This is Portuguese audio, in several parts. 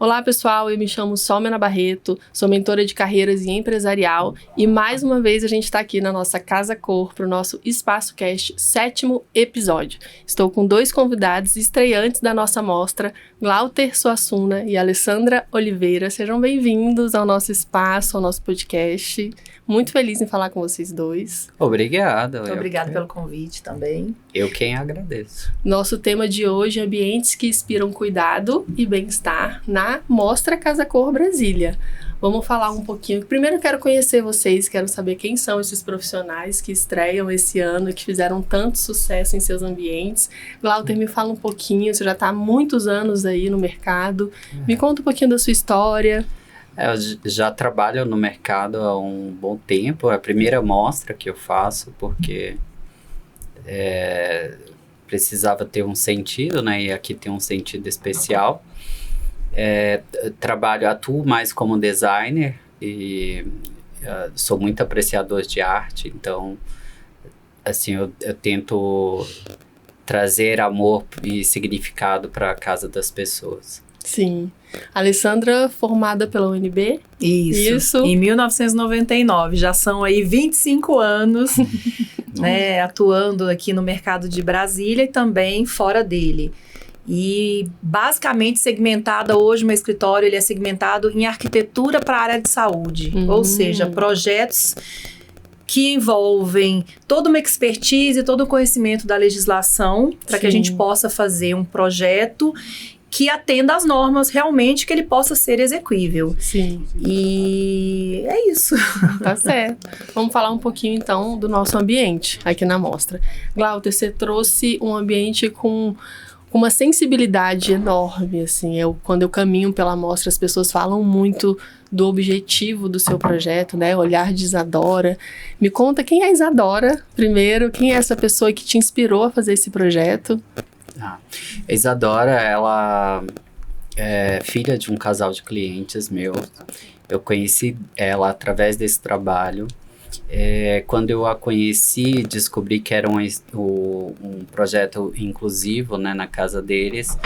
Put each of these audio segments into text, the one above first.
Olá pessoal, eu me chamo Solmena Barreto, sou mentora de carreiras e empresarial e mais uma vez a gente está aqui na nossa Casa Cor para o nosso Espaço Cast 7º episódio. Estou com 2 convidados estreantes da nossa mostra, Glauter Suassuna e Alessandra Oliveira. Sejam bem-vindos ao nosso espaço, ao nosso podcast. Muito feliz em falar com vocês dois. Obrigado. Muito obrigada pelo convite também. Eu quem agradeço. Nosso tema de hoje é ambientes que inspiram cuidado e bem-estar na Mostra Casa Cor Brasília. Vamos falar um pouquinho. Primeiro eu quero conhecer vocês, quero saber quem são esses profissionais que estreiam esse ano e que fizeram tanto sucesso em seus ambientes. Glauter, me fala um pouquinho, você já está há muitos anos aí no mercado. Me conta um pouquinho da sua história. Eu já trabalho no mercado há um bom tempo. É a primeira mostra que eu faço, porque precisava ter um sentido, né? E aqui tem um sentido especial. Atuo mais como designer e sou muito apreciador de arte, então assim, eu tento trazer amor e significado para a casa das pessoas. Sim. Alessandra, formada pela UNB? Isso. Em 1999, já são aí 25 anos né, atuando aqui no mercado de Brasília e também fora dele. E basicamente segmentada hoje, meu escritório ele é segmentado em arquitetura para a área de saúde, ou seja, projetos que envolvem toda uma expertise, todo o conhecimento da legislação para que a gente possa fazer um projeto que atenda às normas realmente, que ele possa ser exequível. Sim. E é isso. Tá certo. Vamos falar um pouquinho, então, do nosso ambiente aqui na mostra. Glauter, você trouxe um ambiente com uma sensibilidade enorme, assim. Quando eu caminho pela mostra, as pessoas falam muito do objetivo do seu projeto, né? Olhar de Isadora. Me conta quem é a Isadora, primeiro. Quem é essa pessoa que te inspirou a fazer esse projeto? A Isadora, ela é filha de um casal de clientes meu. Eu conheci ela através desse trabalho. Quando eu a conheci, descobri que era um projeto inclusivo, né, na casa deles.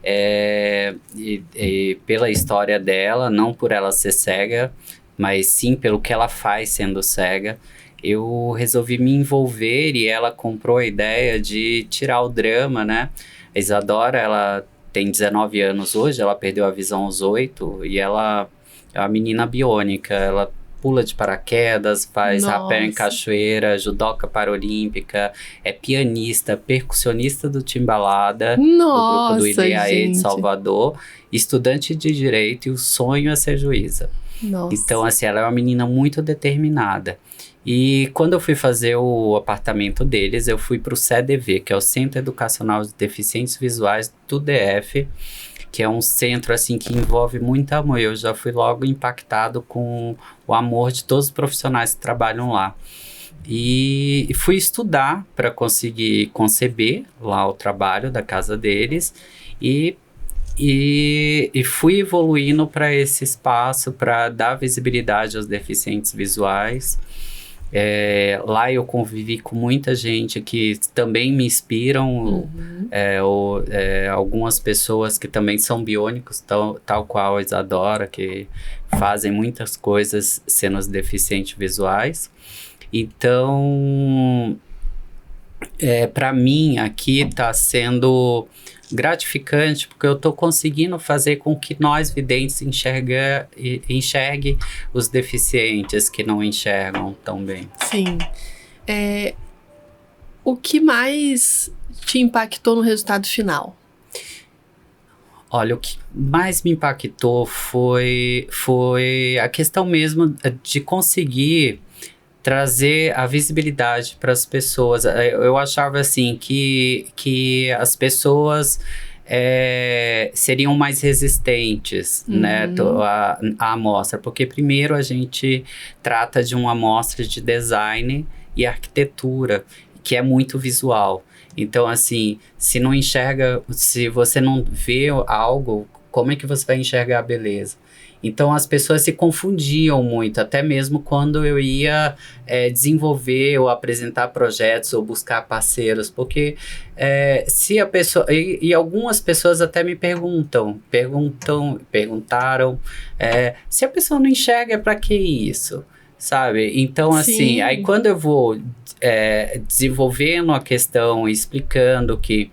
E pela história dela, não por ela ser cega, mas sim pelo que ela faz sendo cega, eu resolvi me envolver e ela comprou a ideia de tirar o drama, né? A Isadora, ela tem 19 anos hoje, ela perdeu a visão aos 8 e ela é uma menina biônica, ela pula de paraquedas, faz rapé em cachoeira, judoca paralímpica, é pianista, percussionista do Timbalada, do grupo do IDAE de Salvador, estudante de Direito e o sonho é ser juíza. Nossa. Então, assim, ela é uma menina muito determinada. E quando eu fui fazer o apartamento deles, eu fui para o CEDV, que é o Centro Educacional de Deficientes Visuais do DF, que é um centro assim que envolve muito amor. Eu já fui logo impactado com o amor de todos os profissionais que trabalham lá. E fui estudar para conseguir conceber lá o trabalho da casa deles e fui evoluindo para esse espaço para dar visibilidade aos deficientes visuais. Lá eu convivi com muita gente que também me inspiram, algumas pessoas que também são biônicos, tal qual a Isadora, que fazem muitas coisas sendo os deficientes visuais. Então, para mim aqui está sendo gratificante, porque eu estou conseguindo fazer com que nós videntes enxergue os deficientes que não enxergam tão bem. Sim. O que mais te impactou no resultado final? Olha, o que mais me impactou foi a questão mesmo de conseguir trazer a visibilidade para as pessoas. Eu achava assim que as pessoas seriam mais resistentes, né, à amostra, porque primeiro a gente trata de uma amostra de design e arquitetura, que é muito visual. Então, assim, se você não vê algo Como é que você vai enxergar a beleza? Então, as pessoas se confundiam muito, até mesmo quando eu ia desenvolver ou apresentar projetos ou buscar parceiros, porque se a pessoa... E algumas pessoas até me perguntaram, se a pessoa não enxerga, para que isso? Sabe? Então, assim, aí quando eu vou desenvolvendo a questão, explicando que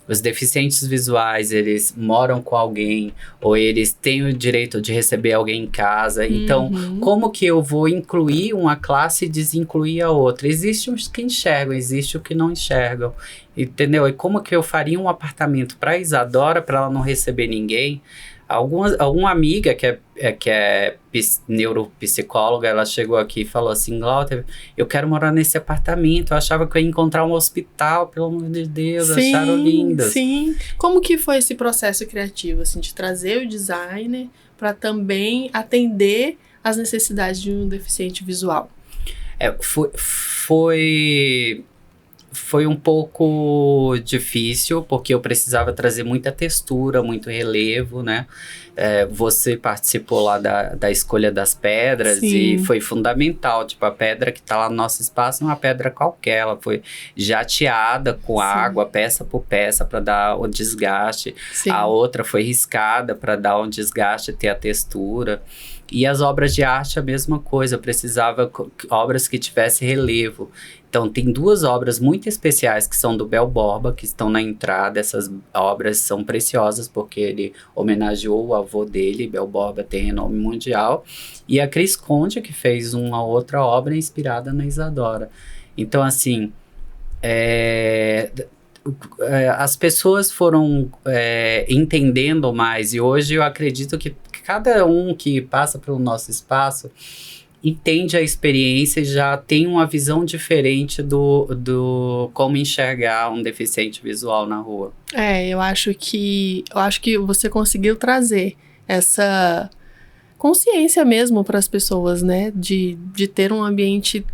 os deficientes visuais, eles moram com alguém, ou eles têm o direito de receber alguém em casa. Então, como que eu vou incluir uma classe e desincluir a outra? Existe os que enxergam, existe os que não enxergam, entendeu? E como que eu faria um apartamento para Isadora, para ela não receber ninguém? Alguma amiga que é neuropsicóloga, ela chegou aqui e falou assim, Glauter, eu quero morar nesse apartamento, eu achava que eu ia encontrar um hospital, pelo amor de Deus, acharam lindas. Sim, como que foi esse processo criativo, assim, de trazer o designer para também atender às necessidades de um deficiente visual? Foi um pouco difícil, porque eu precisava trazer muita textura, muito relevo, né? Você participou lá da escolha das pedras. Sim. E foi fundamental. Tipo, a pedra que tá lá no nosso espaço não é uma pedra qualquer. Ela foi jateada com Sim. água, peça por peça, para dar o desgaste. Sim. A outra foi riscada para dar um desgaste e ter a textura. E as obras de arte, a mesma coisa. Eu precisava obras que tivessem relevo. Então, tem 2 obras muito especiais que são do Bel Borba, que estão na entrada. Essas obras são preciosas porque ele homenageou o avô dele. Bel Borba tem renome mundial. E a Cris Conde, que fez uma outra obra inspirada na Isadora. Então, assim, as pessoas foram entendendo mais. E hoje eu acredito que cada um que passa pelo nosso espaço entende a experiência e já tem uma visão diferente do como enxergar um deficiente visual na rua. Eu acho que você conseguiu trazer essa consciência mesmo para as pessoas, né? De ter um ambiente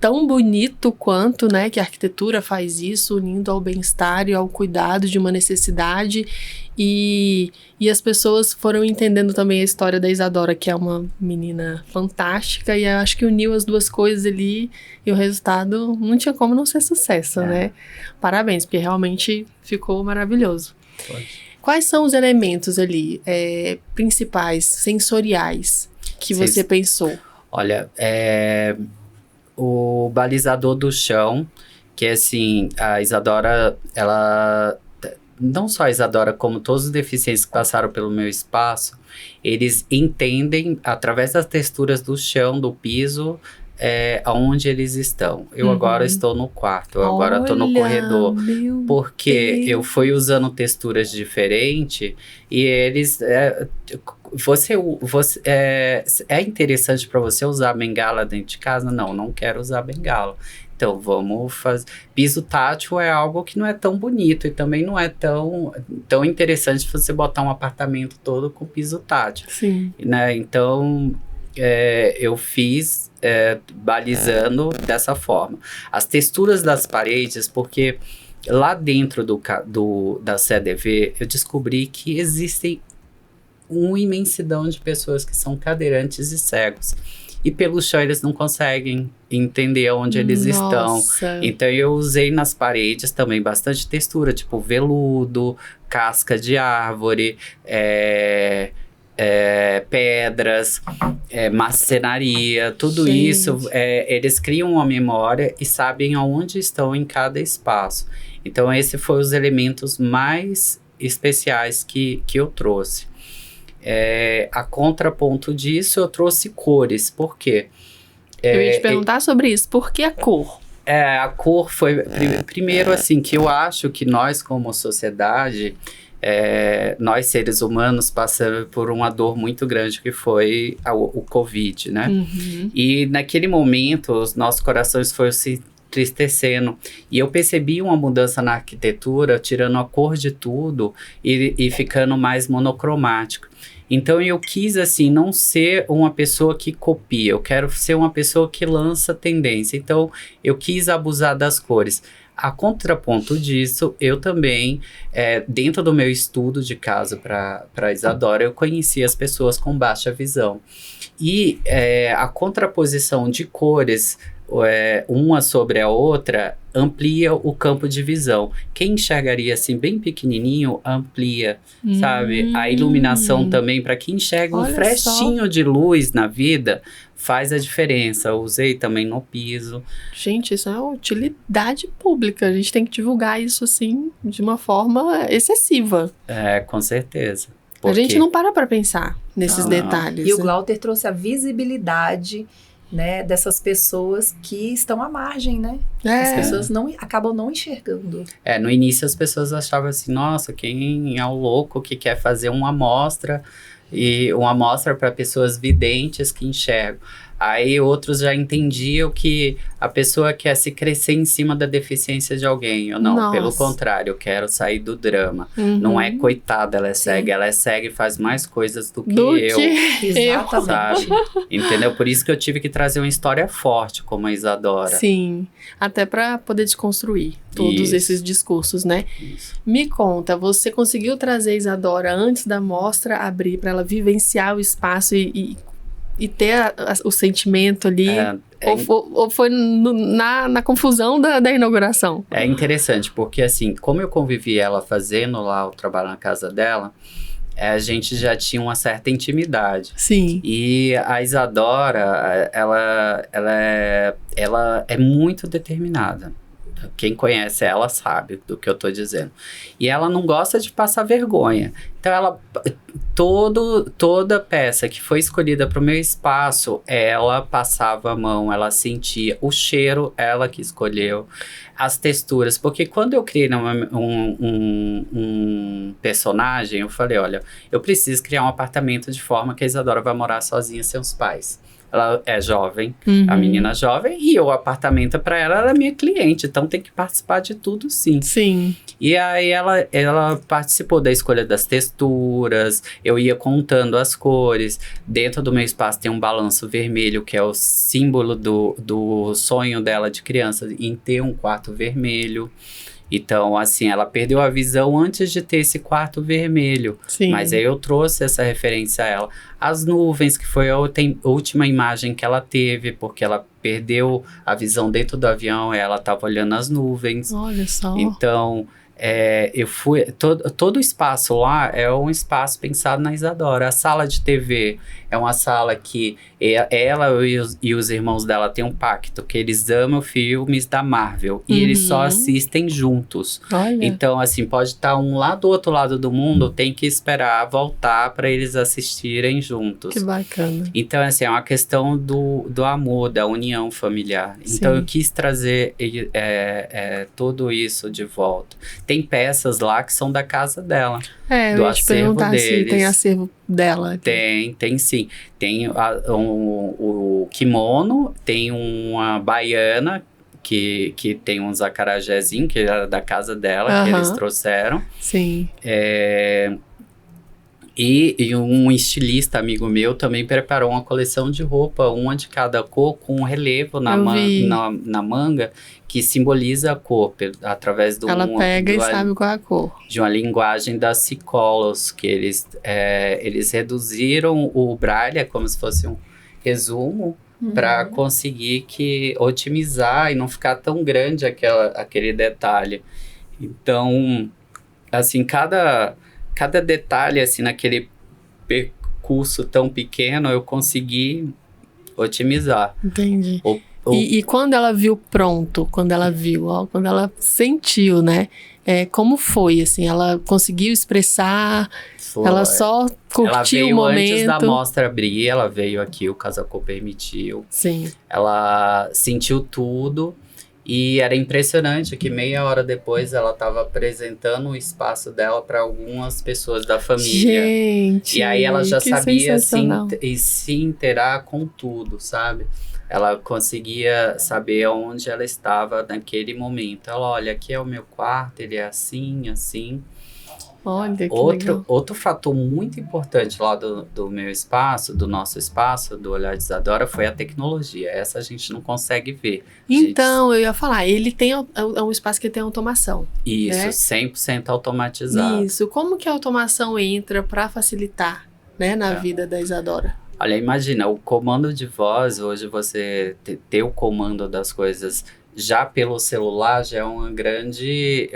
tão bonito quanto, né? Que a arquitetura faz isso, unindo ao bem-estar e ao cuidado de uma necessidade. E as pessoas foram entendendo também a história da Isadora, que é uma menina fantástica, e eu acho que uniu as duas coisas ali e o resultado não tinha como não ser sucesso, né? Parabéns, porque realmente ficou maravilhoso. Pode. Quais são os elementos ali principais, sensoriais, que você pensou? Olha, o balizador do chão, que assim, a Isadora, ela... Não só a Isadora, como todos os deficientes que passaram pelo meu espaço, eles entendem, através das texturas do chão, do piso, aonde eles estão. Eu agora estou no quarto, eu agora estou no corredor. Porque eu fui usando texturas diferentes e eles... é interessante para você usar bengala dentro de casa? Não quero usar bengala. Então, vamos fazer... Piso tátil é algo que não é tão bonito e também não é tão interessante você botar um apartamento todo com piso tátil. Sim. Né? Então, eu fiz balizando dessa forma. As texturas das paredes, porque lá dentro da CDV, eu descobri que existem uma imensidão de pessoas que são cadeirantes e cegos. E pelo chão eles não conseguem entender onde eles estão. Então eu usei nas paredes também bastante textura, tipo veludo, casca de árvore, pedras, marcenaria, tudo isso. Eles criam uma memória e sabem aonde estão em cada espaço. Então esses foram os elementos mais especiais que eu trouxe. A contraponto disso, eu trouxe cores. Por quê? Eu ia te perguntar sobre isso. Por que a cor? A cor foi... Primeiro, assim, que eu acho que nós, como sociedade, nós, seres humanos, passamos por uma dor muito grande, que foi o Covid, né? Uhum. E naquele momento, os nossos corações foram se entristecendo. E eu percebi uma mudança na arquitetura, tirando a cor de tudo e ficando mais monocromático. Então eu quis, assim, não ser uma pessoa que copia, eu quero ser uma pessoa que lança tendência. Então eu quis abusar das cores. A contraponto disso, eu também, dentro do meu estudo de caso para Isadora, eu conheci as pessoas com baixa visão. E a contraposição de cores, uma sobre a outra, amplia o campo de visão. Quem enxergaria assim bem pequenininho, amplia, sabe? A iluminação também, para quem enxerga um frestinho de luz na vida, faz a diferença. Eu usei também no piso. Gente, isso é uma utilidade pública. A gente tem que divulgar isso, assim, de uma forma excessiva. Com certeza. A gente não para pra pensar nesses detalhes. E o Glauter trouxe a visibilidade, né, dessas pessoas que estão à margem, né? As pessoas acabam não enxergando. No início as pessoas achavam assim, nossa, quem é o louco que quer fazer uma amostra para pessoas videntes que enxergam. Aí outros já entendiam que a pessoa quer se crescer em cima da deficiência de alguém. Eu não, pelo contrário, eu quero sair do drama. Não é coitada, ela é cega. Ela é cega e faz mais coisas do que eu. Exatamente. Sabe? Entendeu? Por isso que eu tive que trazer uma história forte, como a Isadora. Sim, até para poder desconstruir todos esses discursos, né? Isso. Me conta, você conseguiu trazer a Isadora antes da mostra abrir para ela vivenciar o espaço e ter o sentimento ali, ou foi na confusão da inauguração? É interessante, porque assim, como eu convivi ela fazendo lá o trabalho na casa dela, a gente já tinha uma certa intimidade. Sim. E a Isadora, ela é muito determinada. Quem conhece ela sabe do que eu tô dizendo. E ela não gosta de passar vergonha. Então, ela... Toda peça que foi escolhida para o meu espaço, ela passava a mão, ela sentia o cheiro, ela que escolheu, as texturas. Porque quando eu criei um personagem, eu falei, olha, eu preciso criar um apartamento de forma que a Isadora vai morar sozinha sem os pais. Ela é jovem, a menina jovem, e o apartamento para ela é minha cliente, então tem que participar de tudo, sim. Sim. E aí ela participou da escolha das texturas, eu ia contando as cores. Dentro do meu espaço tem um balanço vermelho, que é o símbolo do sonho dela de criança, em ter um quarto vermelho. Então, assim, ela perdeu a visão antes de ter esse quarto vermelho. Sim. Mas aí eu trouxe essa referência a ela. As nuvens, que foi a última imagem que ela teve, porque ela perdeu a visão dentro do avião, ela estava olhando as nuvens. Olha só. Então, eu fui... Todo o espaço lá é um espaço pensado na Isadora. A sala de TV é uma sala que ela e os irmãos dela têm um pacto, que eles amam filmes da Marvel. E eles só assistem juntos. Olha. Então, assim, pode estar um lá do outro lado do mundo, tem que esperar voltar para eles assistirem juntos. Que bacana. Então, assim, é uma questão do amor, da união familiar. Então, Sim. eu quis trazer tudo isso de volta. Tem peças lá que são da casa dela. Eu ia te perguntar se tem acervo dela. Tem sim. Tem o kimono, tem uma baiana que tem uns acarajézinhos, que era da casa dela, que eles trouxeram. Sim. E um estilista amigo meu também preparou uma coleção de roupa, uma de cada cor, com um relevo na manga, que simboliza a cor, através do... Ela pega e sabe qual é a cor. De uma linguagem das psicólogos, que eles reduziram o braille, como se fosse um resumo, para conseguir otimizar e não ficar tão grande aquele detalhe. Então, assim, cada detalhe, assim, naquele percurso tão pequeno, eu consegui otimizar. Entendi. E quando ela viu pronto, quando ela sentiu, né? Como foi, assim? Ela conseguiu expressar? Ela só curtiu o momento? Ela veio antes da mostra abrir, ela veio aqui, o Casacô permitiu. Sim. Ela sentiu tudo. E era impressionante que meia hora depois ela estava apresentando o espaço dela para algumas pessoas da família. Gente, e aí ela já sabia se inteirar com tudo, sabe? Ela conseguia saber onde ela estava naquele momento. Ela, olha, aqui é o meu quarto, ele é assim, assim. Olha, que legal. Outro fator muito importante lá do meu espaço, do nosso espaço, do Olhar de Isadora, foi a tecnologia. Essa a gente não consegue ver. Então, eu ia falar, ele tem é um espaço que tem automação. Isso, né? 100% automatizado. Isso. Como que a automação entra para facilitar, né, na vida da Isadora? Olha, imagina, o comando de voz, hoje você ter o comando das coisas já pelo celular já é um grande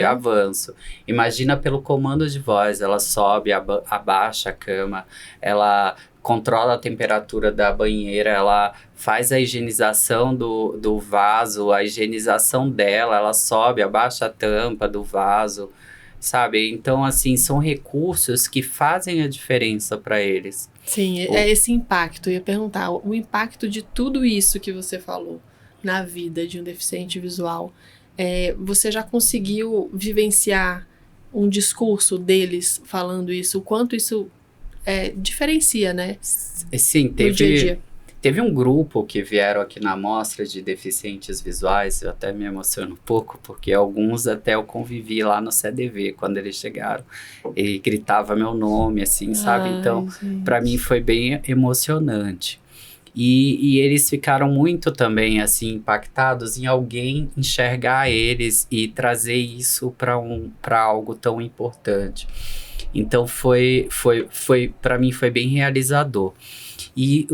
avanço. Imagina pelo comando de voz, ela sobe, abaixa a cama, ela controla a temperatura da banheira, ela faz a higienização do vaso, a higienização dela, ela sobe, abaixa a tampa do vaso, sabe? Então, assim, são recursos que fazem a diferença para eles. Sim, é esse impacto. Eu ia perguntar, o impacto de tudo isso que você falou na vida de um deficiente visual, você já conseguiu vivenciar um discurso deles falando isso? O quanto isso diferencia, né? Sim, no dia a dia. Teve um grupo que vieram aqui na mostra de deficientes visuais, eu até me emociono um pouco, porque alguns até eu convivi lá no CDV, quando eles chegaram, e gritava meu nome, assim, sabe? Então, para mim foi bem emocionante. E eles ficaram muito também, assim, impactados em alguém enxergar eles e trazer isso para algo tão importante. Então, para mim, foi bem realizador. E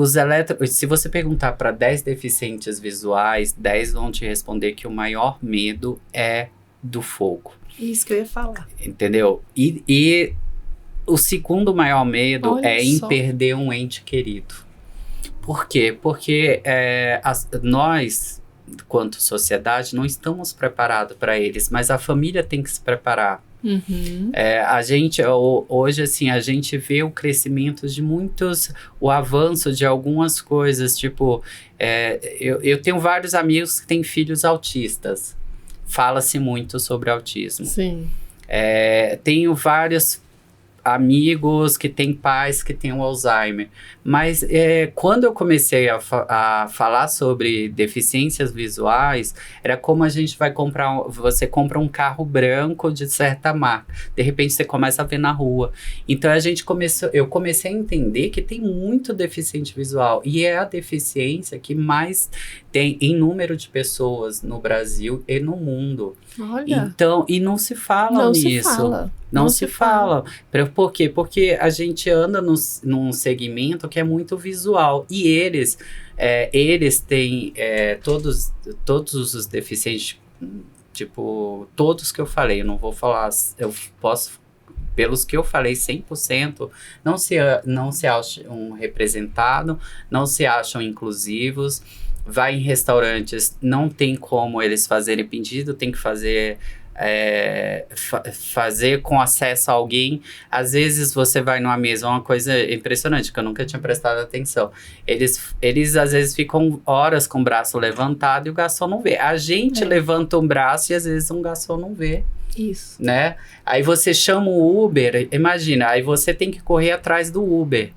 se você perguntar para 10 deficientes visuais, 10 vão te responder que o maior medo é do fogo. Isso que eu ia falar. Entendeu? E o segundo maior medo em perder um ente querido. Por quê? Porque nós, quanto sociedade, não estamos preparados para eles, mas a família tem que se preparar. Uhum. A gente, hoje, assim, a gente vê o crescimento de o avanço de algumas coisas, tipo, eu tenho vários amigos que têm filhos autistas, fala-se muito sobre autismo. Sim. Tenho vários amigos que têm pais que têm o Alzheimer, mas quando eu comecei a falar sobre deficiências visuais, era como a gente vai comprar, você compra um carro branco de certa marca, de repente você começa a ver na rua, então eu comecei a entender que tem muito deficiente visual, e é a deficiência que mais tem em número de pessoas no Brasil e no mundo. Olha. Então, e não se fala nisso. Não se fala. Por quê? Porque a gente anda num segmento que é muito visual. E eles têm todos os deficientes, tipo, todos que eu falei, eu não vou falar, eu posso, pelos que eu falei, 100%, não se acham representados, não se acham inclusivos. Vai em restaurantes, não tem como eles fazerem pedido, tem que fazer com acesso a alguém. Às vezes você vai numa mesa, uma coisa impressionante que eu nunca tinha prestado atenção. Eles às vezes ficam horas com o braço levantado e o garçom não vê. A gente levanta um braço e às vezes um garçom não vê. Isso. Né? Aí você chama o Uber, imagina, aí você tem que correr atrás do Uber.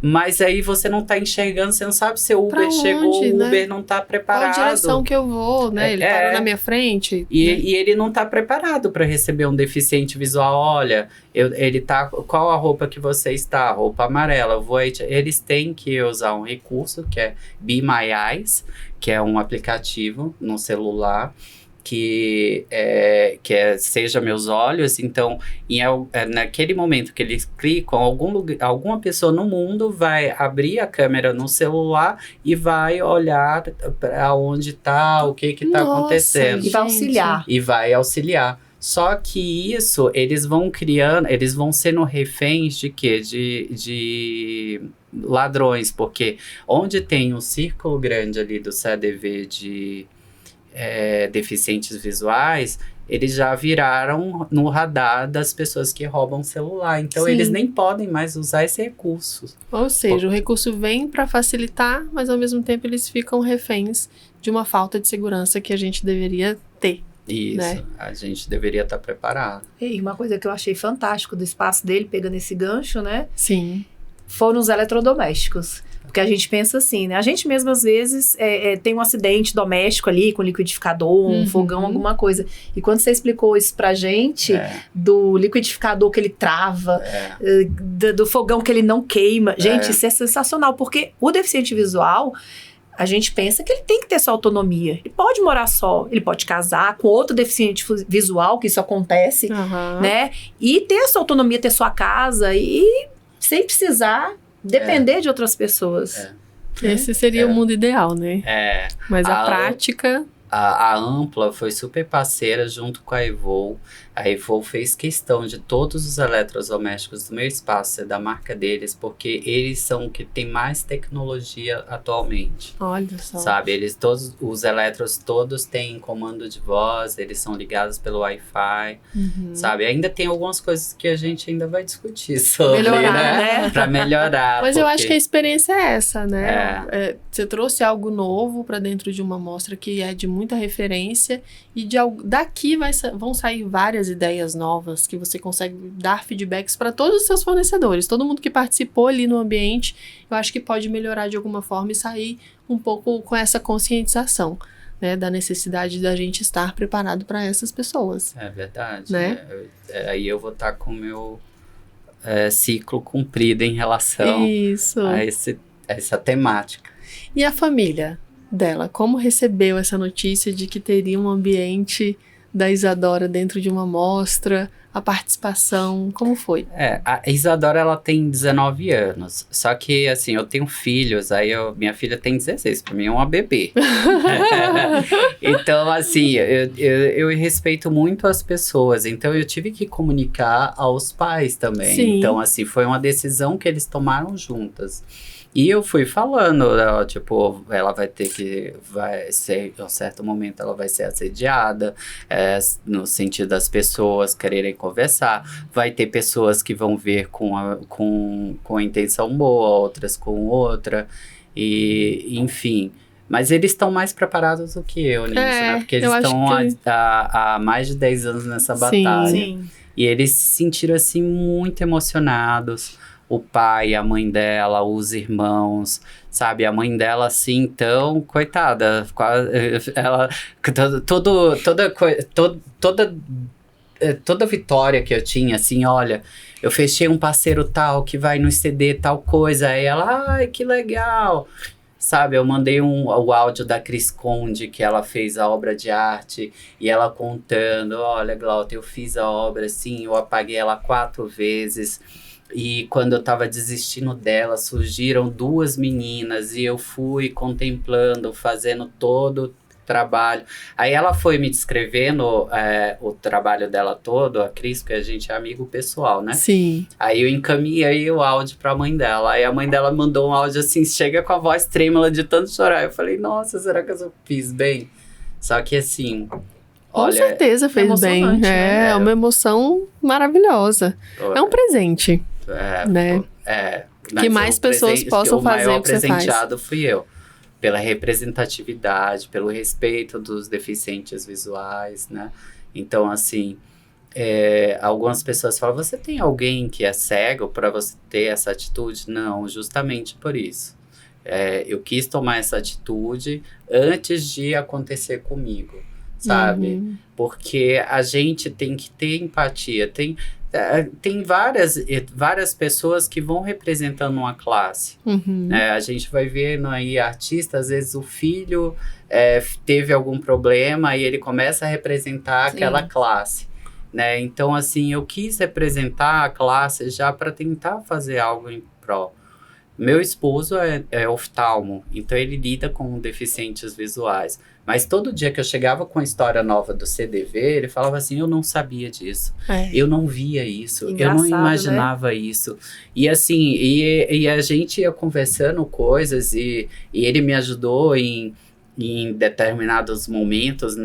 Mas aí você não tá enxergando, você não sabe se o Uber chegou, o Uber não tá preparado. Qual direção que eu vou, né? Ele parou na minha frente. E ele não tá preparado para receber um deficiente visual. Olha, ele tá... Qual a roupa que você está? Roupa amarela. Eles têm que usar um recurso que é Be My Eyes, que é um aplicativo no celular, que Seja Meus Olhos. Então, naquele momento que eles clicam, alguma pessoa no mundo vai abrir a câmera no celular e vai olhar para onde está, o que está acontecendo. E vai auxiliar. E vai auxiliar. Só que isso, eles vão sendo reféns de quê? De ladrões, porque onde tem um círculo grande ali do CADV de deficientes visuais, eles já viraram no radar das pessoas que roubam celular. Então, eles nem podem mais usar esse recurso. Ou seja, o recurso vem para facilitar, mas ao mesmo tempo eles ficam reféns de uma falta de segurança que a gente deveria ter. Isso, né? A gente deveria estar preparado. E uma coisa que eu achei fantástico do espaço dele, pegando esse gancho, né? Sim. foram os eletrodomésticos. Porque a gente pensa assim, né? A gente mesmo, às vezes, tem um acidente doméstico ali com liquidificador, um fogão, alguma coisa. E quando você explicou isso pra gente, do liquidificador que ele trava, do fogão que ele não queima. Gente, isso é sensacional, porque o deficiente visual, a gente pensa que ele tem que ter sua autonomia. Ele pode morar só, ele pode casar com outro deficiente visual, que isso acontece, né? E ter a sua autonomia, ter sua casa e sem precisar depender de outras pessoas. Esse seria o mundo ideal, né? Mas a prática... A Ampla foi super parceira junto com a Evol. A Evol fez questão de todos os eletrodomésticos do meu espaço ser da marca deles, porque eles são o que tem mais tecnologia atualmente. Olha só. Sabe, os eletros todos têm comando de voz, eles são ligados pelo Wi-Fi, sabe? Ainda tem algumas coisas que a gente ainda vai discutir sobre, né? Pra melhorar. Mas eu acho que a experiência é essa, né? Você trouxe algo novo pra dentro de uma amostra que é de muita referência e daqui vão sair várias ideias novas que você consegue dar feedbacks para todos os seus fornecedores. Todo mundo que participou ali no ambiente, eu acho que pode melhorar de alguma forma e sair um pouco com essa conscientização, né, da necessidade da gente estar preparado para essas pessoas. É verdade. Né? Aí eu vou estar com o meu ciclo cumprido em relação a essa temática. E a família dela, como recebeu essa notícia de que teria um ambiente da Isadora dentro de uma amostra, a participação, como foi? A Isadora, ela tem 19 anos, só que, assim, eu tenho filhos, minha filha tem 16, pra mim é uma bebê. Então, assim, eu respeito muito as pessoas, então eu tive que comunicar aos pais também. Sim. Então, assim, foi uma decisão que eles tomaram juntas. E eu fui falando, tipo, ela vai ser, em um certo momento, ela vai ser assediada, no sentido das pessoas quererem conversar. Vai ter pessoas que vão ver com a intenção boa, outras com outra, e enfim. Mas eles estão mais preparados do que eu nisso, né? Porque eles estão há mais de 10 anos nessa batalha. Sim. E eles se sentiram, assim, muito emocionados. O pai, a mãe dela, os irmãos, sabe? A mãe dela, assim, então, coitada, ela, toda vitória que eu tinha, assim, olha, eu fechei um parceiro tal que vai nos ceder tal coisa, aí ela, ai, que legal, sabe? Eu mandei o áudio da Cris Conde, que ela fez a obra de arte, e ela contando, olha, Glauta, eu fiz a obra, assim, eu apaguei ela 4 vezes, e quando eu tava desistindo dela, surgiram 2 meninas e eu fui contemplando, fazendo todo o trabalho. Aí ela foi me descrevendo o trabalho dela todo, a Cris, porque a gente é amigo pessoal, né? Sim. Aí eu encaminhei o áudio pra mãe dela. Aí a mãe dela mandou um áudio assim, chega com a voz trêmula de tanto chorar. Eu falei, nossa, será que eu fiz bem? Só que assim... Com certeza fez bem. Né? É uma emoção maravilhosa. É um presente. Né? Que mais pessoas possam fazer o que você faz. O maior presenteado fui eu. Pela representatividade, pelo respeito dos deficientes visuais, né? Então, assim, algumas pessoas falam, você tem alguém que é cego para você ter essa atitude? Não, justamente por isso. Eu quis tomar essa atitude antes de acontecer comigo, sabe? Porque a gente tem que ter empatia. Tem várias pessoas que vão representando uma classe. A gente vai vendo aí artistas, às vezes o filho teve algum problema e ele começa a representar aquela classe. Né? Então, assim, eu quis representar a classe já para tentar fazer algo em prol. Meu esposo é oftalmo, então ele lida com deficientes visuais. Mas todo dia que eu chegava com a história nova do CDV, ele falava assim, eu não sabia disso, eu não via isso, eu não imaginava, né? Isso. E assim, e a gente ia conversando coisas e ele me ajudou em determinados momentos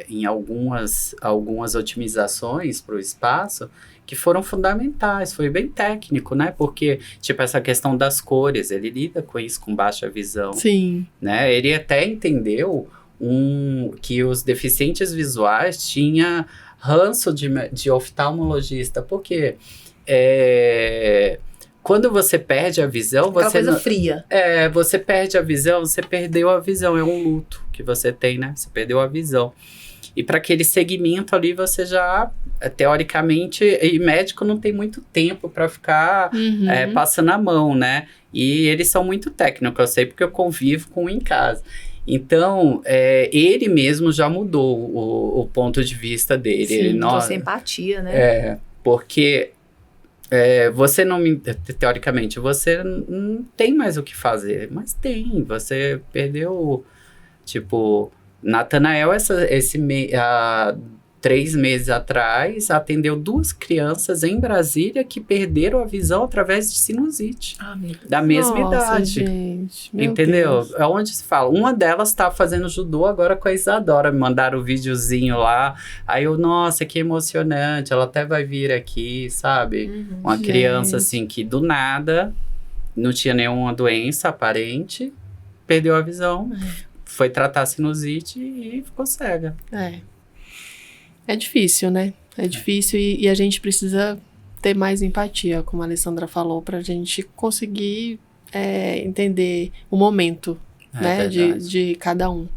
em algumas otimizações para o espaço, que foram fundamentais, foi bem técnico, né? Porque, tipo, essa questão das cores, ele lida com isso com baixa visão. Sim. Né? Ele até entendeu que os deficientes visuais tinham ranço de oftalmologista, porque quando você perde a visão, Aquela você coisa fria. você perde a visão, você perdeu a visão, é um luto que você tem, né? Você perdeu a visão. E para aquele segmento ali, você já, teoricamente, e médico não tem muito tempo para ficar passando a mão, né? E eles são muito técnicos, eu sei porque eu convivo com um em casa. Então, ele mesmo já mudou o ponto de vista dele. Sim, ele, trouxe empatia, né? Porque você não teoricamente, você não tem mais o que fazer, mas tem, você perdeu, tipo, Natanael, há 3 meses atrás, atendeu 2 crianças em Brasília que perderam a visão através de sinusite, Meu Deus. da mesma idade. Gente, meu Entendeu? Deus. É onde se fala. Uma delas tá fazendo judô agora com a Isadora. Me mandaram o videozinho lá. Aí eu, nossa, que emocionante. Ela até vai vir aqui, sabe? Uma gente. criança assim que do nada não tinha nenhuma doença aparente, perdeu a visão, foi tratar sinusite e ficou cega. É difícil, né? É difícil e a gente precisa ter mais empatia, como a Alessandra falou, pra gente conseguir entender o momento, né, de cada um.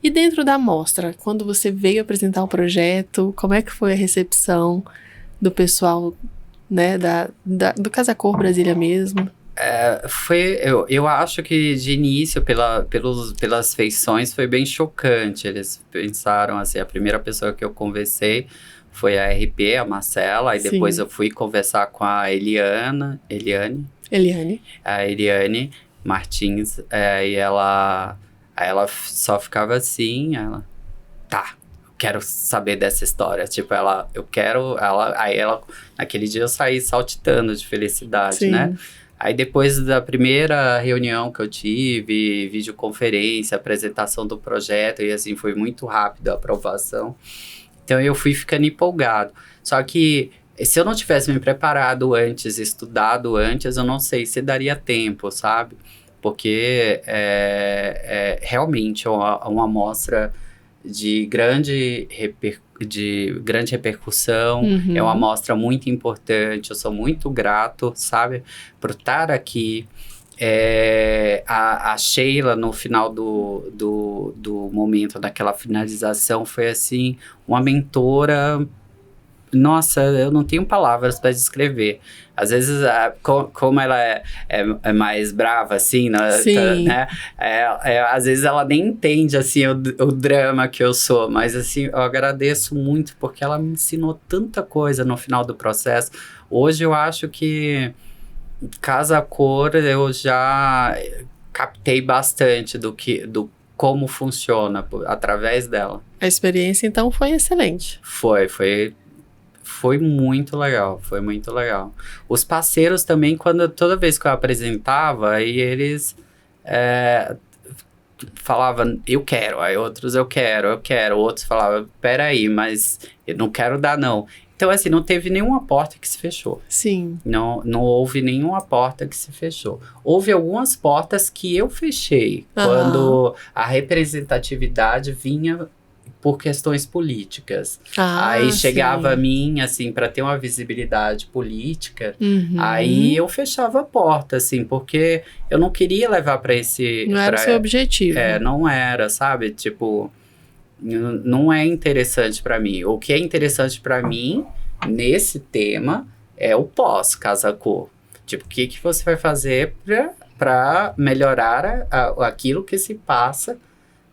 E dentro da mostra, quando você veio apresentar o projeto, como é que foi a recepção do pessoal, né, do Casa Cor Brasília mesmo? Eu acho que de início, pelas feições, foi bem chocante. Eles pensaram assim, a primeira pessoa que eu conversei foi a RP, a Marcela, aí depois eu fui conversar com a Eliane Martins, e ela só ficava assim, tá, eu quero saber dessa história, tipo, naquele dia eu saí saltitando de felicidade, né? Aí depois da primeira reunião que eu tive, videoconferência, apresentação do projeto, e assim, foi muito rápido a aprovação. Então eu fui ficando empolgado. Só que se eu não tivesse me preparado antes, estudado antes, eu não sei se daria tempo, sabe? Porque realmente é uma amostra de grande repercussão, é uma amostra muito importante, eu sou muito grato, sabe, por estar aqui. A Sheila, no final do momento daquela finalização, foi assim, uma mentora. Nossa, eu não tenho palavras para descrever. Às vezes, como ela é mais brava, assim, né? Às vezes ela nem entende, assim, o drama que eu sou. Mas, assim, eu agradeço muito, porque ela me ensinou tanta coisa no final do processo. Hoje eu acho que Casa Cor eu já captei bastante do como funciona através dela. A experiência, então, foi excelente. Foi muito legal, foi muito legal. Os parceiros também, toda vez que eu apresentava, aí eles falavam, eu quero, aí outros eu quero, outros falavam, peraí, mas eu não quero dar não. Então, assim, não teve nenhuma porta que se fechou. Sim. Não houve nenhuma porta que se fechou. Houve algumas portas que eu fechei, quando a representatividade vinha por questões políticas. Aí chegava a mim, assim, para ter uma visibilidade política, aí eu fechava a porta, assim, porque eu não queria levar para esse... Não era o seu objetivo. Não era, sabe? Tipo, não é interessante para mim. O que é interessante para mim, nesse tema, é o pós-Casa Cor. Tipo, o que você vai fazer para melhorar aquilo que se passa,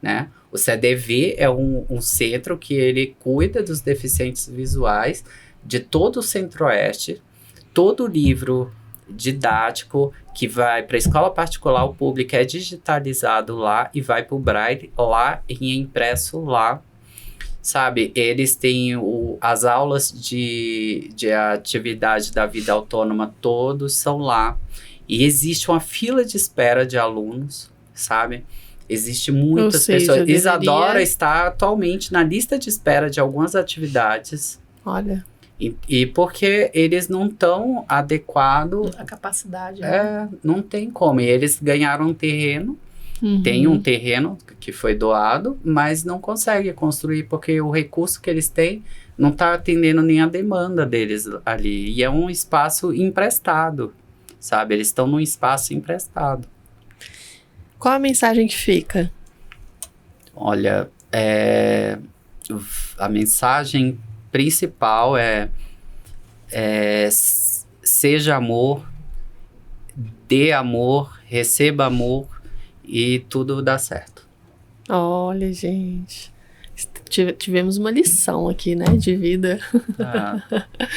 né? O CDV é um centro que ele cuida dos deficientes visuais de todo o Centro-Oeste. Todo livro didático que vai para a escola particular ou pública é digitalizado lá e vai para o Braille lá e é impresso lá. Sabe, eles têm as aulas de atividade da vida autônoma, todos são lá. E existe uma fila de espera de alunos, sabe? Existe muitas pessoas. Isadora está atualmente na lista de espera de algumas atividades. Olha. E porque eles não estão adequados... A capacidade, né? Não tem como. E eles ganharam um terreno. Tem um terreno que foi doado, mas não consegue construir porque o recurso que eles têm não está atendendo nem a demanda deles ali. E é um espaço emprestado, sabe? Eles estão num espaço emprestado. Qual a mensagem que fica? Olha, a mensagem principal é seja amor, dê amor, receba amor e tudo dá certo. Olha, gente, tivemos uma lição aqui, né, de vida.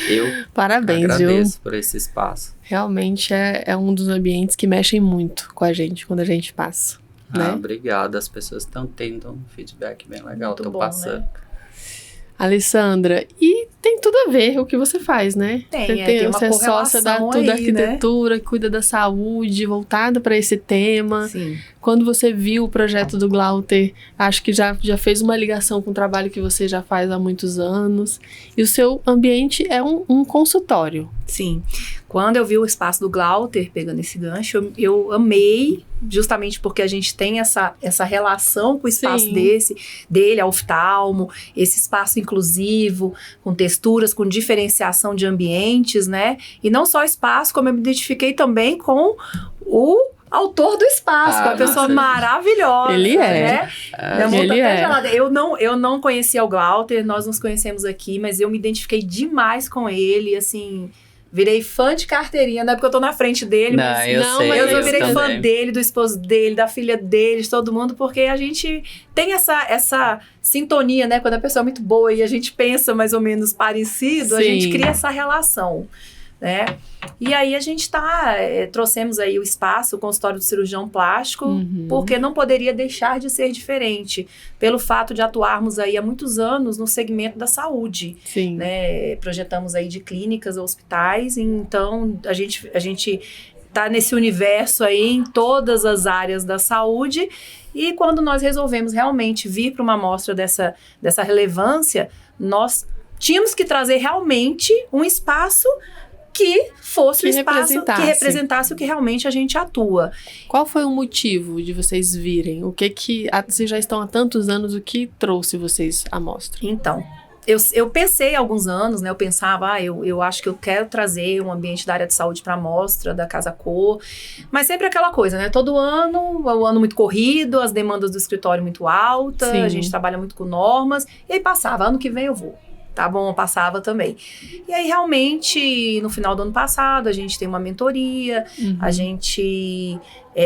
Eu Parabéns, agradeço por esse espaço. Realmente é um dos ambientes que mexem muito com a gente quando a gente passa, né? Obrigado, as pessoas estão tendo um feedback bem legal, estão passando. Né? Alessandra, e tem tudo a ver o que você faz, né? Tem uma você é sócia da Tudo Arquitetura, né? Cuida da saúde, voltada para esse tema. Sim. Quando você viu o projeto do Glauter, acho que já fez uma ligação com o trabalho que você já faz há muitos anos. E o seu ambiente é um consultório. Sim. Quando eu vi o espaço do Glauter, pegando esse gancho, eu amei, justamente porque a gente tem essa relação com o espaço dele, a oftalmo, esse espaço inclusivo, com texturas, com diferenciação de ambientes, né? E não só espaço, como eu me identifiquei também com o autor do espaço, com uma pessoa maravilhosa. Ele é. Né? Minha mão tá até gelada. Eu não conhecia o Glauter, nós nos conhecemos aqui, mas eu me identifiquei demais com ele, assim... Virei fã de carteirinha, não é porque eu tô na frente dele, mas eu virei fã dele, do esposo dele, da filha dele, de todo mundo, porque a gente tem essa sintonia, né? Quando a pessoa é muito boa e a gente pensa mais ou menos parecido, a gente cria essa relação, né? E aí a gente trouxemos aí o espaço, o consultório do cirurgião plástico, porque não poderia deixar de ser diferente, pelo fato de atuarmos aí há muitos anos no segmento da saúde. Sim. Né? Projetamos aí de clínicas, hospitais, então a gente tá nesse universo aí em todas as áreas da saúde, e quando nós resolvemos realmente vir para uma amostra dessa relevância, nós tínhamos que trazer realmente um espaço que fosse um espaço que representasse o que realmente a gente atua. Qual foi o motivo de vocês virem? O que vocês já estão há tantos anos, o que trouxe vocês à mostra? Então, eu pensei há alguns anos, né? Eu pensava, eu acho que eu quero trazer um ambiente da área de saúde para a mostra da Casa Cor, mas sempre aquela coisa, né? Todo ano, o ano muito corrido, as demandas do escritório muito altas, a gente trabalha muito com normas, e aí passava, ano que vem eu vou. Tá bom, passava também. E aí, realmente, no final do ano passado, a gente tem uma mentoria, a gente,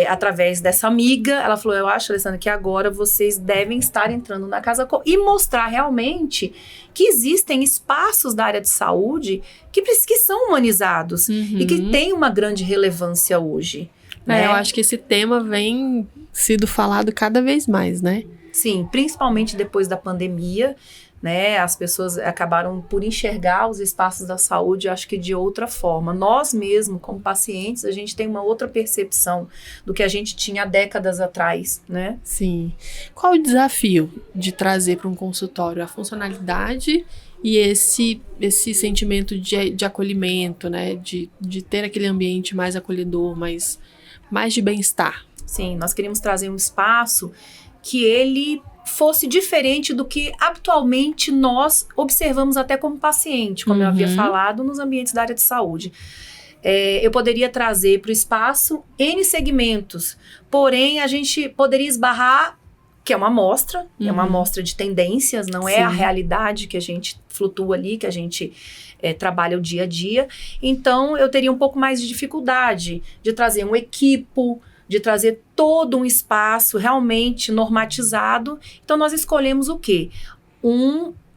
através dessa amiga, ela falou, eu acho, Alessandra, que agora vocês devem estar entrando na Casa Cor e mostrar realmente que existem espaços da área de saúde que são humanizados e que têm uma grande relevância hoje. Né? Eu acho que esse tema vem sido falado cada vez mais, né? Sim, principalmente depois da pandemia, né, as pessoas acabaram por enxergar os espaços da saúde, acho que de outra forma. Nós mesmos, como pacientes, a gente tem uma outra percepção do que a gente tinha há décadas atrás, né? Sim. Qual o desafio de trazer para um consultório a funcionalidade e esse sentimento de acolhimento, né? De ter aquele ambiente mais acolhedor, mais de bem-estar? Sim, nós queríamos trazer um espaço que ele fosse diferente do que habitualmente nós observamos até como paciente, como eu havia falado, nos ambientes da área de saúde. Eu poderia trazer para o espaço N segmentos, porém a gente poderia esbarrar, que é uma amostra, é uma amostra de tendências, não é a realidade que a gente flutua ali, que a gente trabalha o dia a dia. Então eu teria um pouco mais de dificuldade de trazer um equipo, de trazer todo um espaço realmente normatizado. Então, nós escolhemos o quê?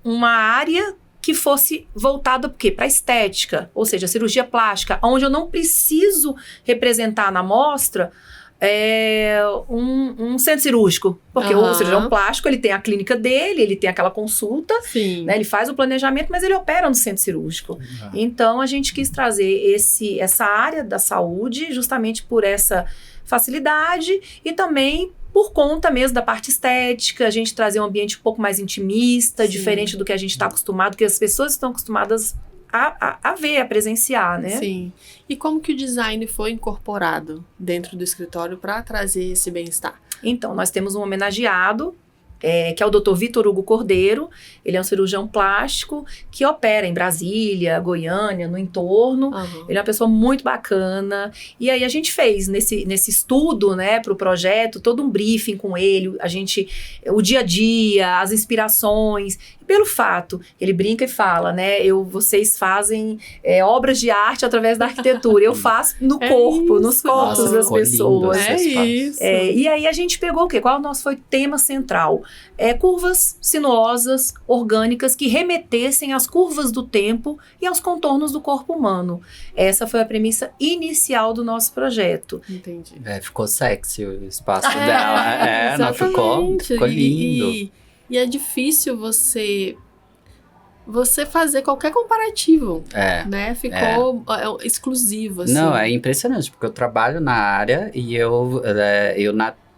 Uma área que fosse voltada para a estética, ou seja, cirurgia plástica, onde eu não preciso representar na mostra um centro cirúrgico, porque o cirurgião plástico, ele tem a clínica dele, ele tem aquela consulta, né, ele faz o planejamento, mas ele opera no centro cirúrgico. Então, a gente quis trazer essa área da saúde justamente por essa facilidade e também por conta mesmo da parte estética, a gente trazer um ambiente um pouco mais intimista, diferente do que a gente está acostumado, que as pessoas estão acostumadas a ver, a presenciar, né? Sim. E como que o design foi incorporado dentro do escritório para trazer esse bem-estar? Então, nós temos um homenageado, que é o Dr. Vitor Hugo Cordeiro. Ele é um cirurgião plástico que opera em Brasília, Goiânia, no entorno. Ele é uma pessoa muito bacana. E aí a gente fez nesse estudo, né, para o projeto, todo um briefing com ele, o dia a dia, as inspirações. Pelo fato, ele brinca e fala, né, vocês fazem obras de arte através da arquitetura, eu faço no corpo, nos corpos das pessoas. Isso. E aí a gente pegou o quê? Qual foi o tema central? Curvas sinuosas, orgânicas, que remetessem às curvas do tempo e aos contornos do corpo humano. Essa foi a premissa inicial do nosso projeto. Entendi. Ficou sexy o espaço dela. Não ficou lindo. E é difícil você fazer qualquer comparativo, né? Ficou exclusivo, assim. Não, é impressionante, porque eu trabalho na área e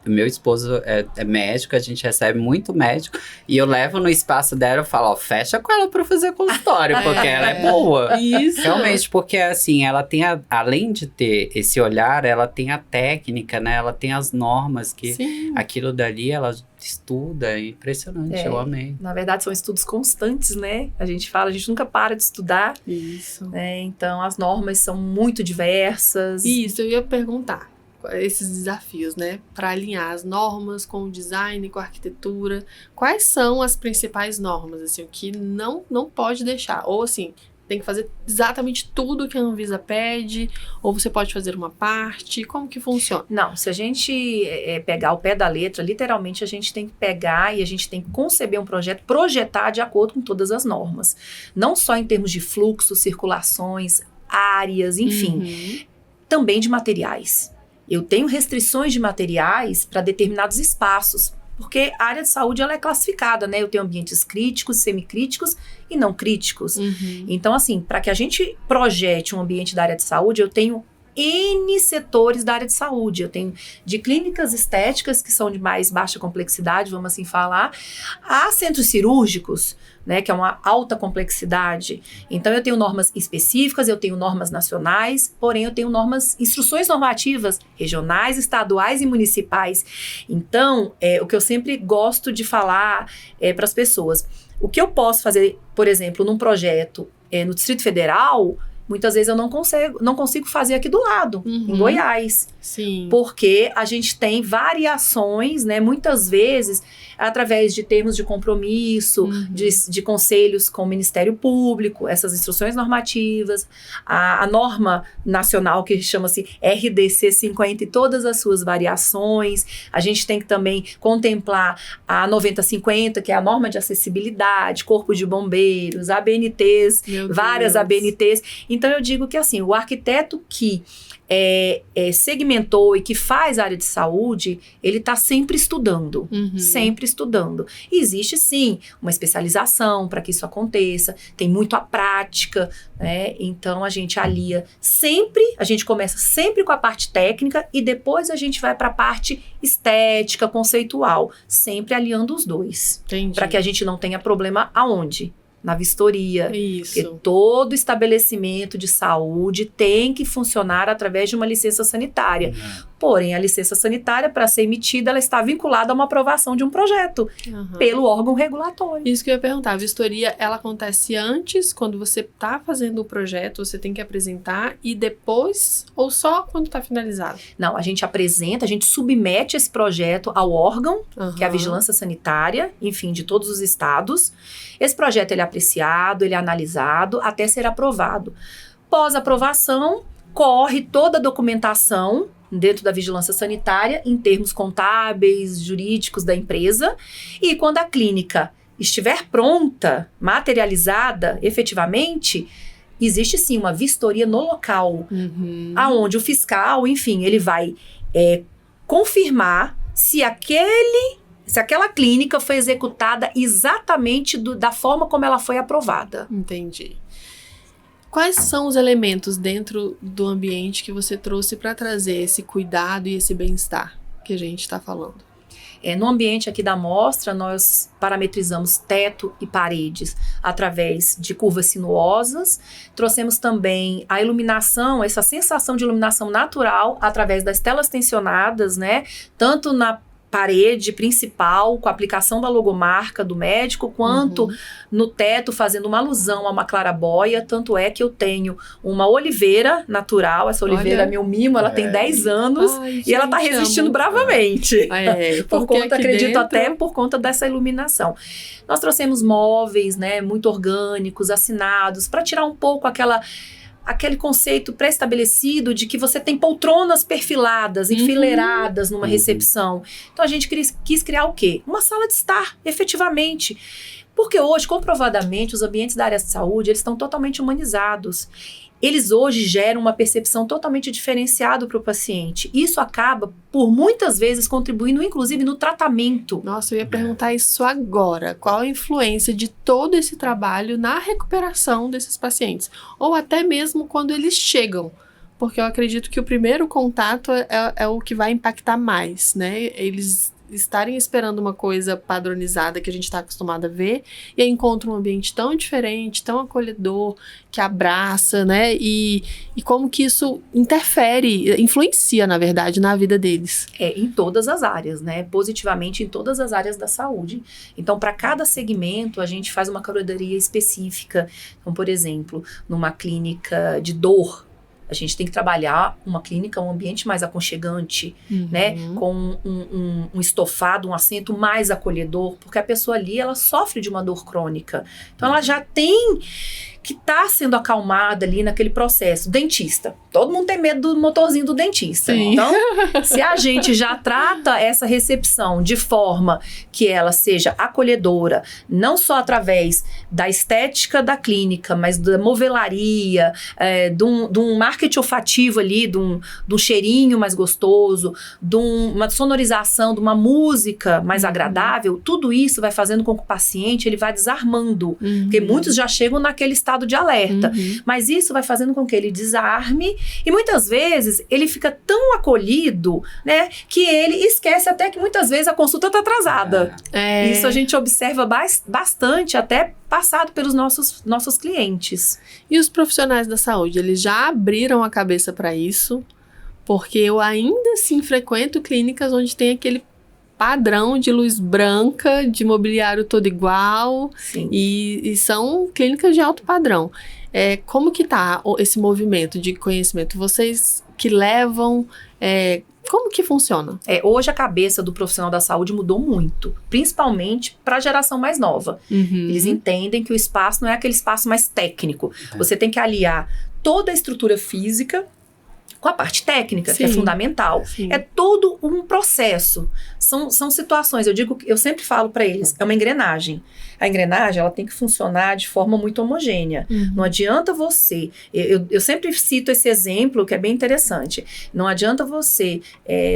meu esposo é médico, a gente recebe muito médico, e eu levo no espaço dela e falo, fecha com ela pra fazer consultório, porque ela é boa. Isso. Realmente, porque assim, ela tem, além de ter esse olhar, ela tem a técnica, né? Ela tem as normas, que aquilo dali, ela estuda, é impressionante, eu amei. Na verdade, são estudos constantes, né? A gente nunca para de estudar. Isso. Né? Então, as normas são muito diversas. Isso, eu ia perguntar. Esses desafios, né? Para alinhar as normas com o design, com a arquitetura. Quais são as principais normas, assim, o que não pode deixar? Ou, assim, tem que fazer exatamente tudo que a Anvisa pede? Ou você pode fazer uma parte? Como que funciona? Não, se a gente pegar o pé da letra, literalmente a gente tem que pegar e a gente tem que conceber um projeto, projetar de acordo com todas as normas. Não só em termos de fluxo, circulações, áreas, enfim. Também de materiais. Eu tenho restrições de materiais para determinados espaços, porque a área de saúde ela é classificada, né? Eu tenho ambientes críticos, semicríticos e não críticos. Então, assim, para que a gente projete um ambiente da área de saúde, eu tenho N setores da área de saúde. Eu tenho de clínicas estéticas, que são de mais baixa complexidade, vamos assim falar, a centros cirúrgicos, né, que é uma alta complexidade. Então, eu tenho normas específicas, eu tenho normas nacionais, porém, eu tenho instruções normativas regionais, estaduais e municipais. Então, o que eu sempre gosto de falar para as pessoas, o que eu posso fazer, por exemplo, num projeto no Distrito Federal, muitas vezes eu não consigo fazer aqui do lado, em Goiás. Sim. Porque a gente tem variações, né? Muitas vezes, através de termos de compromisso, de conselhos com o Ministério Público, essas instruções normativas, a norma nacional que chama-se RDC 50 e todas as suas variações. A gente tem que também contemplar a 9050, que é a norma de acessibilidade, Corpo de Bombeiros, ABNTs, várias ABNTs. Então, eu digo que assim, o arquiteto que segmentou e que faz área de saúde, ele está sempre estudando, sempre estudando. E existe, sim, uma especialização para que isso aconteça, tem muito a prática, né? Então, a gente alia sempre, a gente começa sempre com a parte técnica e depois a gente vai para a parte estética, conceitual, sempre aliando os dois. Para que a gente não tenha problema aonde? Na vistoria. Isso. Porque todo estabelecimento de saúde tem que funcionar através de uma licença sanitária. Porém, a licença sanitária, para ser emitida, ela está vinculada a uma aprovação de um projeto pelo órgão regulatório. Isso que eu ia perguntar. A vistoria, ela acontece antes, quando você está fazendo o projeto, você tem que apresentar, e depois, ou só quando está finalizado? Não, a gente apresenta, a gente submete esse projeto ao órgão, que é a Vigilância Sanitária, enfim, de todos os estados. Esse projeto, ele é apreciado, ele é analisado, até ser aprovado. Pós-aprovação, corre toda a documentação dentro da vigilância sanitária, em termos contábeis, jurídicos da empresa, e quando a clínica estiver pronta, materializada, efetivamente, existe sim uma vistoria no local, aonde o fiscal, enfim, ele vai confirmar se aquela clínica foi executada exatamente da forma como ela foi aprovada. Entendi. Quais são os elementos dentro do ambiente que você trouxe para trazer esse cuidado e esse bem-estar que a gente está falando? No ambiente aqui da mostra, nós parametrizamos teto e paredes através de curvas sinuosas. Trouxemos também a iluminação, essa sensação de iluminação natural através das telas tensionadas, né? Tanto na parede principal, com a aplicação da logomarca do médico, quanto no teto, fazendo uma alusão a uma clarabóia. Tanto é que eu tenho uma oliveira natural, essa oliveira é meu mimo, ela tem 10 anos. Ai, e ela tá gente, resistindo amo. bravamente. Por Acredito dentro... até por conta dessa iluminação. Nós trouxemos móveis, né, muito orgânicos, assinados, para tirar um pouco aquele conceito pré-estabelecido de que você tem poltronas perfiladas, enfileiradas numa recepção. Então a gente quis criar o quê? Uma sala de estar, efetivamente. Porque hoje, comprovadamente, os ambientes da área de saúde, eles estão totalmente humanizados. Eles hoje geram uma percepção totalmente diferenciada para o paciente. Isso acaba, por muitas vezes, contribuindo, inclusive, no tratamento. Nossa, eu ia perguntar isso agora. Qual a influência de todo esse trabalho na recuperação desses pacientes? Ou até mesmo quando eles chegam? Porque eu acredito que o primeiro contato é o que vai impactar mais, né? Eles estarem esperando uma coisa padronizada que a gente está acostumado a ver, e aí encontra um ambiente tão diferente, tão acolhedor, que abraça, né? E como que isso influencia, na verdade, na vida deles. Em todas as áreas, né? Positivamente em todas as áreas da saúde. Então, para cada segmento, a gente faz uma curadoria específica. Então, por exemplo, numa clínica de dor, a gente tem que trabalhar uma clínica, um ambiente mais aconchegante, né? Com um estofado, um assento mais acolhedor, porque a pessoa ali, ela sofre de uma dor crônica. Então, ela já tem que estar sendo acalmada ali naquele processo. Dentista. Todo mundo tem medo do motorzinho do dentista. Sim. Então, se a gente já trata essa recepção de forma que ela seja acolhedora, não só através da estética da clínica, mas da movelaria, de um marketing olfativo ali, de um cheirinho mais gostoso, de uma sonorização, de uma música mais agradável, tudo isso vai fazendo com que o paciente ele vá desarmando. Porque muitos já chegam naquele estado de alerta. Mas isso vai fazendo com que ele desarme e muitas vezes ele fica tão acolhido, né, que ele esquece até que muitas vezes a consulta está atrasada. Isso a gente observa bastante até passado pelos nossos clientes. E os profissionais da saúde, eles já abriram a cabeça para isso? Porque eu ainda assim frequento clínicas onde tem aquele padrão de luz branca, de mobiliário todo igual. Sim. E são clínicas de alto padrão. Como que tá esse movimento de conhecimento? Vocês que levam, como que funciona? Hoje a cabeça do profissional da saúde mudou muito, principalmente para a geração mais nova. Eles entendem que o espaço não é aquele espaço mais técnico. Você tem que aliar toda a estrutura física com a parte técnica, que é fundamental. Sim. É todo um processo. São situações, eu sempre falo para eles, é uma engrenagem. A engrenagem, ela tem que funcionar de forma muito homogênea. Não adianta você... Eu sempre cito esse exemplo, que é bem interessante. Não adianta você,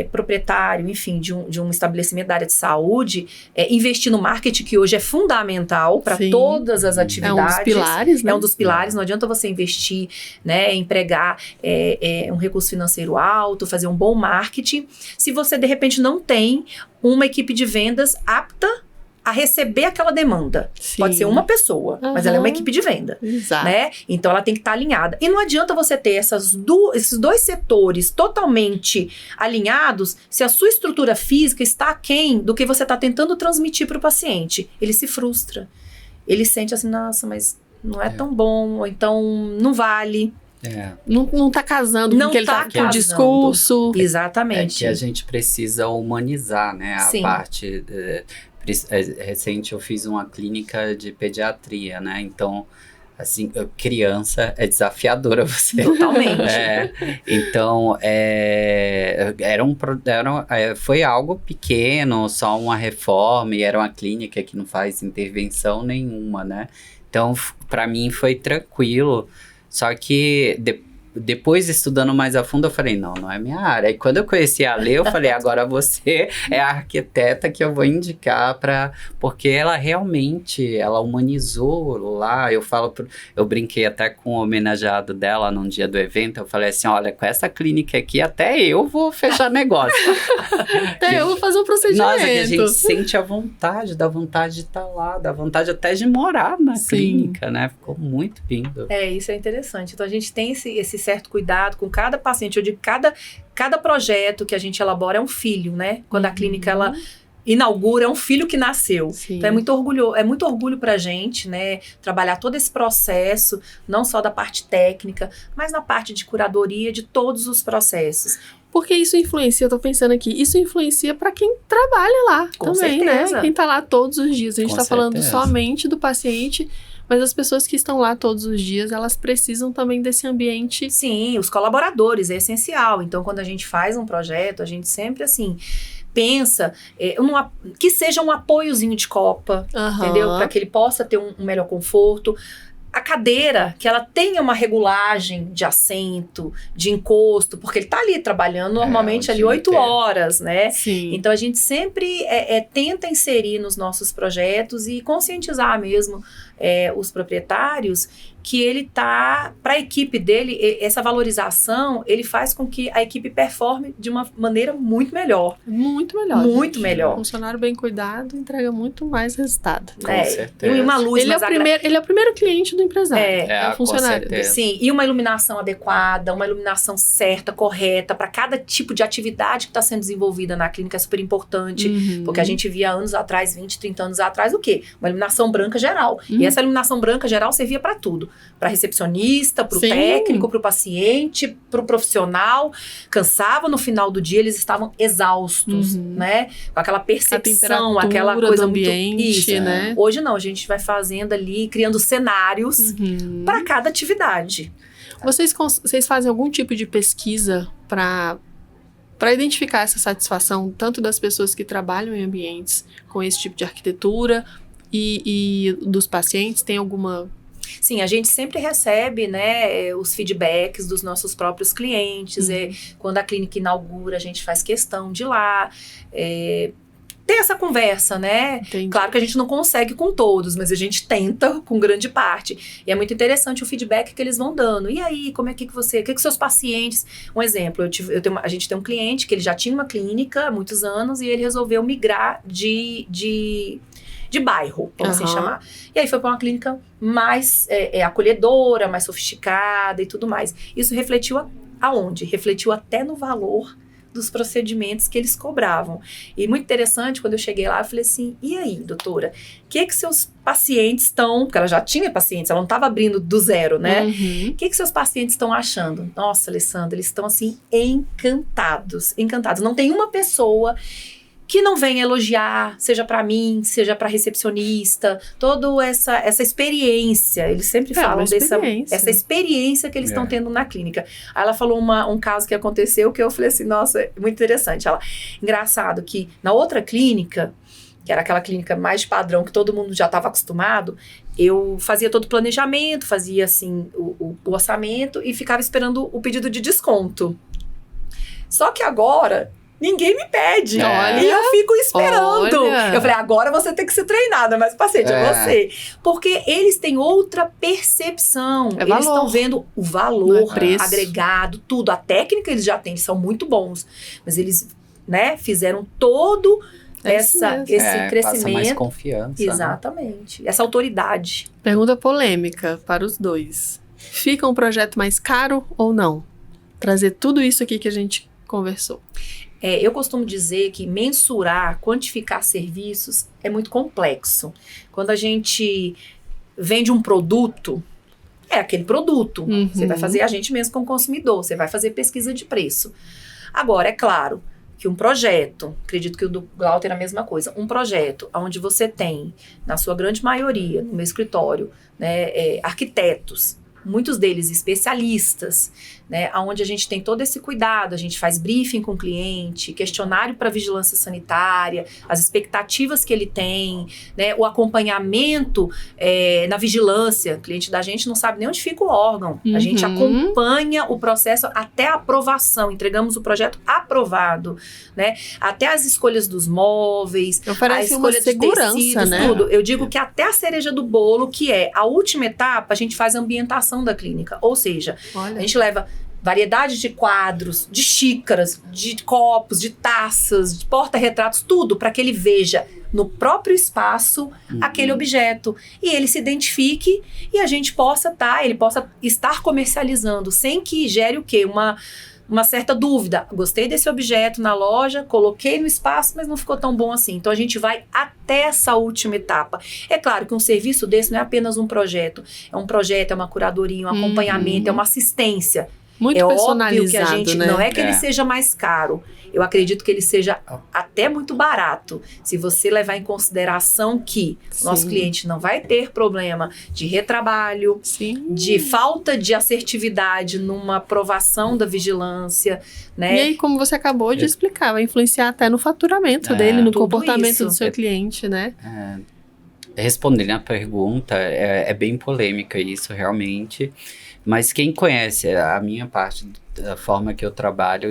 proprietário, enfim, de um estabelecimento da área de saúde, investir no marketing, que hoje é fundamental para todas as atividades. É um dos pilares, né? É um dos pilares. Não adianta você investir, né, empregar um recurso financeiro alto, fazer um bom marketing, se você, de repente, não tem uma equipe de vendas apta a receber aquela demanda. Sim. Pode ser uma pessoa, mas ela é uma equipe de venda. Exato. Né? Então, ela tem que estar alinhada. E não adianta você ter esses dois setores totalmente alinhados se a sua estrutura física está aquém do que você está tentando transmitir para o paciente. Ele se frustra. Ele sente assim, nossa, mas não é tão bom, ou então não vale. Não tá casando com o que ele tá com o discurso. Exatamente. Que a gente precisa humanizar, né? A parte... recente eu fiz uma clínica de pediatria, né? Então, assim, criança é desafiadora você. Totalmente. Então, foi algo pequeno, só uma reforma, e era uma clínica que não faz intervenção nenhuma, né? Então, para mim foi tranquilo. Só que depois, estudando mais a fundo, eu falei, não é minha área. E quando eu conheci a Lê, eu falei, agora você é a arquiteta que eu vou indicar porque ela realmente, ela humanizou lá. Eu brinquei até com o homenageado dela num dia do evento, eu falei assim, olha, com essa clínica aqui, até eu vou fechar negócio. Até eu vou fazer um procedimento. Nossa, que a gente sente a vontade, dá vontade de estar lá, dá vontade até de morar na clínica, né? Ficou muito lindo. Isso é interessante. Então, a gente tem esse certo cuidado com cada paciente. Eu digo, cada projeto que a gente elabora é um filho, né? Quando a clínica, ela inaugura, é um filho que nasceu. Sim. Então, é muito orgulho pra gente, né? Trabalhar todo esse processo, não só da parte técnica, mas na parte de curadoria de todos os processos. Porque isso influencia, eu tô pensando aqui, isso influencia para quem trabalha lá Com também, certeza. né? Quem tá lá todos os dias. A gente Com tá falando certeza. somente do paciente, mas as pessoas que estão lá todos os dias, elas precisam também desse ambiente. Sim, os colaboradores, é essencial. Então, quando a gente faz um projeto, a gente sempre, assim, pensa que seja um apoiozinho de copa, entendeu? Para que ele possa ter um melhor conforto. A cadeira, que ela tenha uma regulagem de assento, de encosto, porque ele tá ali trabalhando normalmente ali 8 horas, né? Sim. Então, a gente sempre tenta inserir nos nossos projetos e conscientizar mesmo os proprietários que ele tá, para a equipe dele, essa valorização, ele faz com que a equipe performe de uma maneira muito melhor. Muito melhor. Muito gente. melhor. Um funcionário bem cuidado entrega muito mais resultado. Com certeza. E uma luz Ele é, ele é o primeiro cliente do empresário. É o funcionário. Com certeza. Sim, e uma iluminação adequada, uma iluminação certa, correta, para cada tipo de atividade que está sendo desenvolvida na clínica é super importante, porque a gente via anos atrás, 20, 30 anos atrás, o quê? Uma iluminação branca geral. E essa iluminação branca geral servia para tudo. Para recepcionista, para o técnico, para o paciente, para o profissional. Cansava no final do dia, eles estavam exaustos, né? Com aquela percepção, aquela coisa do ambiente, muito... Isso, né? Hoje não, a gente vai fazendo ali, criando cenários para cada atividade. Vocês fazem algum tipo de pesquisa para identificar essa satisfação tanto das pessoas que trabalham em ambientes com esse tipo de arquitetura e dos pacientes? Tem alguma... Sim, a gente sempre recebe, né, os feedbacks dos nossos próprios clientes. Quando a clínica inaugura, a gente faz questão de ir lá, ter essa conversa, né? Entendi. Claro que a gente não consegue com todos, mas a gente tenta com grande parte. E é muito interessante o feedback que eles vão dando. E aí, como é que você... O que seus pacientes... Um exemplo, a gente tem um cliente que ele já tinha uma clínica há muitos anos e ele resolveu migrar de bairro, vamos assim chamar. E aí foi para uma clínica mais acolhedora, mais sofisticada e tudo mais. Isso refletiu aonde? Refletiu até no valor dos procedimentos que eles cobravam. E muito interessante, quando eu cheguei lá, eu falei assim, e aí, doutora, o que seus pacientes estão... Porque ela já tinha pacientes, ela não estava abrindo do zero, né? O que seus pacientes estão achando? Nossa, Alessandra, eles estão assim, encantados. Não tem uma pessoa que não venha elogiar, seja para mim, seja para recepcionista, toda essa experiência, eles sempre falam dessa experiência que eles estão tendo na clínica. Aí ela falou um caso que aconteceu que eu falei assim, nossa, é muito interessante. Engraçado que na outra clínica, que era aquela clínica mais de padrão, que todo mundo já estava acostumado, eu fazia todo o planejamento, fazia assim o orçamento e ficava esperando o pedido de desconto. Só que agora... Ninguém me pede. E eu fico esperando. Eu falei, agora você tem que ser treinada, mas paciente, é você. Porque eles têm outra percepção. Eles estão vendo o valor agregado, tudo. A técnica eles já têm, são muito bons. Mas eles, né, fizeram todo esse crescimento. Passa mais confiança. Exatamente. Né? Essa autoridade. Pergunta polêmica para os dois. Fica um projeto mais caro ou não? Trazer tudo isso aqui que a gente conversou. Eu costumo dizer que mensurar, quantificar serviços é muito complexo. Quando a gente vende um produto, é aquele produto. Você vai fazer a gente mesmo como consumidor, você vai fazer pesquisa de preço. Agora, é claro que um projeto, acredito que o do Glauter é a mesma coisa, um projeto onde você tem, na sua grande maioria, no meu escritório, né, arquitetos, muitos deles especialistas, né, onde a gente tem todo esse cuidado, a gente faz briefing com o cliente, questionário para vigilância sanitária, as expectativas que ele tem, né, o acompanhamento na vigilância. O cliente da gente não sabe nem onde fica o órgão. A gente acompanha o processo até a aprovação, entregamos o projeto aprovado, né, até as escolhas dos móveis, a escolha de tecidos, né? Tudo. Eu digo que até a cereja do bolo, que é a última etapa, a gente faz a ambientação da clínica, ou seja, a gente leva variedade de quadros, de xícaras, de copos, de taças, de porta-retratos, tudo para que ele veja no próprio espaço aquele objeto e ele se identifique e a gente possa ele possa estar comercializando sem que gere o quê? Uma certa dúvida. Gostei desse objeto na loja, coloquei no espaço, mas não ficou tão bom assim. Então a gente vai até essa última etapa. É claro que um serviço desse não é apenas um projeto. É um projeto, é uma curadoria, um acompanhamento, é uma assistência. Muito personalizado, óbvio que a gente, né? Não é que ele seja mais caro. Eu acredito que ele seja até muito barato. Se você levar em consideração que o nosso cliente não vai ter problema de retrabalho, de falta de assertividade numa aprovação da vigilância, né? E aí, como você acabou de explicar, vai influenciar até no faturamento dele, no comportamento do seu cliente, né? Respondendo a pergunta, é bem polêmica isso, realmente. Mas quem conhece a minha parte, da forma que eu trabalho,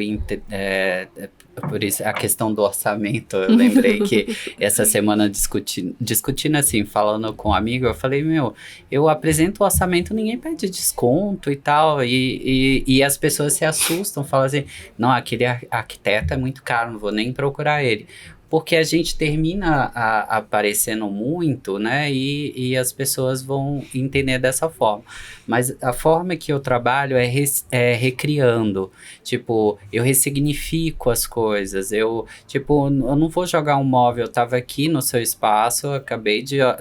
por isso a questão do orçamento, eu lembrei que essa semana discutindo assim, falando com um amigo, eu falei, eu apresento o orçamento, ninguém pede desconto e tal, e as pessoas se assustam, falam assim, não, aquele arquiteto é muito caro, não vou nem procurar ele. Porque a gente termina aparecendo muito, né? E as pessoas vão entender dessa forma. Mas a forma que eu trabalho é recriando. Tipo, eu ressignifico as coisas. Eu não vou jogar um móvel. Eu tava aqui no seu espaço,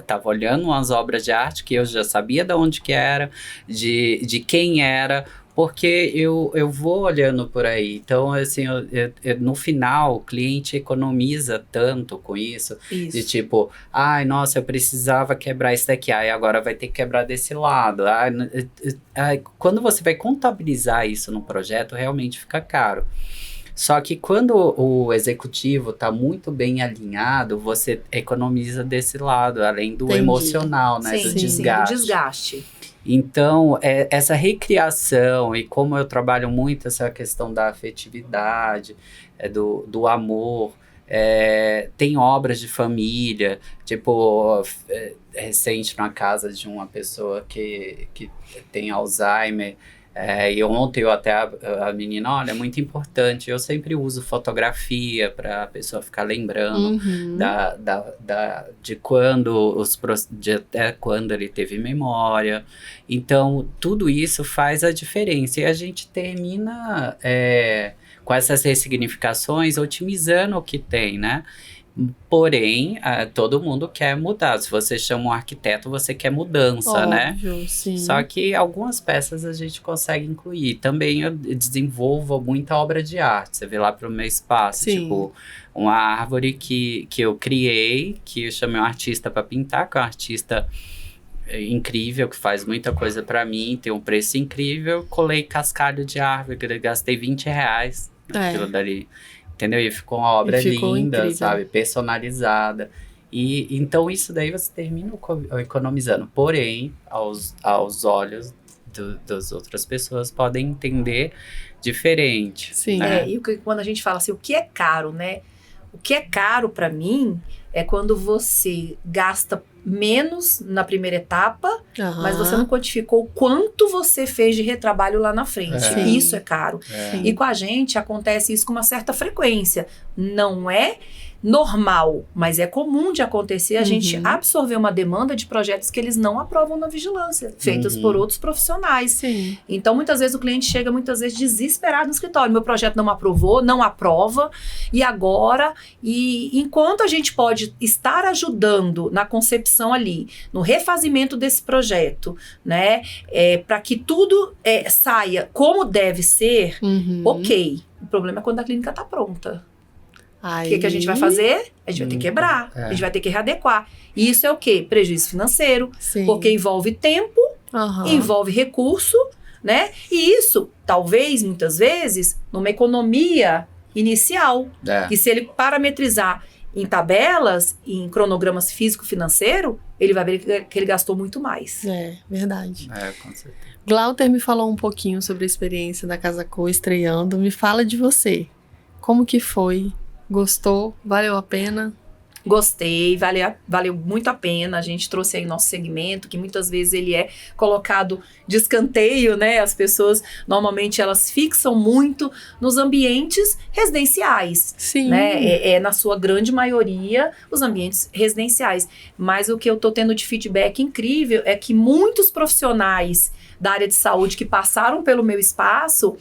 tava olhando umas obras de arte que eu já sabia de onde que era, de quem era. Porque eu vou olhando por aí. Então, assim, no final, o cliente economiza tanto com isso. De tipo, nossa, eu precisava quebrar isso daqui. Agora vai ter que quebrar desse lado. Quando você vai contabilizar isso no projeto, realmente fica caro. Só que quando o executivo está muito bem alinhado, você economiza desse lado, além do emocional, né? Sim, do desgaste. Do desgaste. Então, essa recriação, e como eu trabalho muito essa questão da afetividade, do amor, tem obras de família, tipo, recente na casa de uma pessoa que tem Alzheimer, e ontem eu até a menina, olha, é muito importante, eu sempre uso fotografia para a pessoa ficar lembrando de até quando ele teve memória. Então, tudo isso faz a diferença e a gente termina com essas ressignificações otimizando o que tem, né? Porém, todo mundo quer mudar. Se você chama um arquiteto, você quer mudança, óbvio, né? Sim. Só que algumas peças a gente consegue incluir. Também eu desenvolvo muita obra de arte. Você vê lá pro meu espaço, tipo, uma árvore que eu criei, que eu chamei um artista para pintar, que é um artista incrível, que faz muita coisa para mim, tem um preço incrível. Colei cascalho de árvore, que eu gastei R$20 naquilo dali. Entendeu? E ficou uma obra linda, incrível. Sabe? Personalizada. E então isso daí você termina economizando. Porém, aos olhos das outras pessoas podem entender diferente. Sim. Né? E quando a gente fala assim, o que é caro, né? O que é caro para mim é quando você gasta menos na primeira etapa, mas você não quantificou o quanto você fez de retrabalho lá na frente. Isso é caro. E com a gente acontece isso com uma certa frequência. Não é normal, mas é comum de acontecer a gente absorver uma demanda de projetos que eles não aprovam na vigilância, feitos por outros profissionais. Sim. Então, muitas vezes o cliente chega desesperado no escritório. Meu projeto não aprovou, não aprova, e agora? E enquanto a gente pode estar ajudando na concepção ali, no refazimento desse projeto, né, para que tudo saia como deve ser, ok. O problema é quando a clínica está pronta. O que a gente vai fazer? A gente vai ter que quebrar, a gente vai ter que readequar. E isso é o quê? Prejuízo financeiro, porque envolve tempo, envolve recurso, né? E isso, talvez, muitas vezes, numa economia inicial. E se ele parametrizar em tabelas, em cronogramas físico-financeiro, ele vai ver que ele gastou muito mais. Verdade. Com certeza. Glauter me falou um pouquinho sobre a experiência da Casa Co estreando. Me fala de você. Como que foi? Gostou? Valeu a pena? Gostei, valeu muito a pena. A gente trouxe aí nosso segmento, que muitas vezes ele é colocado de escanteio, né? As pessoas, normalmente, elas fixam muito nos ambientes residenciais. Sim. Né? Na sua grande maioria, os ambientes residenciais. Mas o que eu tô tendo de feedback incrível é que muitos profissionais da área de saúde que passaram pelo meu espaço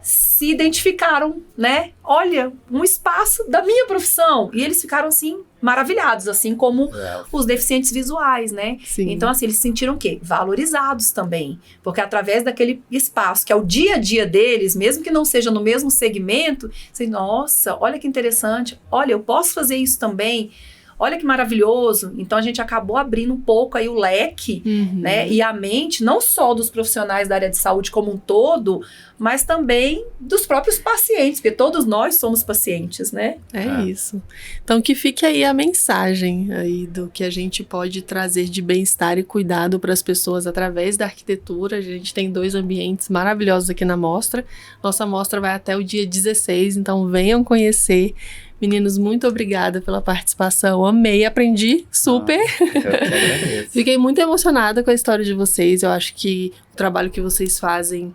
se identificaram, né? Olha, um espaço da minha profissão. E eles ficaram, assim, maravilhados, assim como os deficientes visuais, né? Sim. Então, assim, eles se sentiram o quê? Valorizados também. Porque através daquele espaço, que é o dia a dia deles, mesmo que não seja no mesmo segmento, assim, nossa, olha que interessante. Olha, eu posso fazer isso também. Olha que maravilhoso. Então, a gente acabou abrindo um pouco aí o leque, né? E a mente, não só dos profissionais da área de saúde como um todo, mas também dos próprios pacientes, porque todos nós somos pacientes, né? É isso. Então, que fique aí a mensagem aí do que a gente pode trazer de bem-estar e cuidado para as pessoas através da arquitetura. A gente tem 2 ambientes maravilhosos aqui na mostra. Nossa mostra vai até o dia 16, então venham conhecer. Meninos, muito obrigada pela participação. Amei, aprendi super. Eu que agradeço. Fiquei muito emocionada com a história de vocês. Eu acho que o trabalho que vocês fazem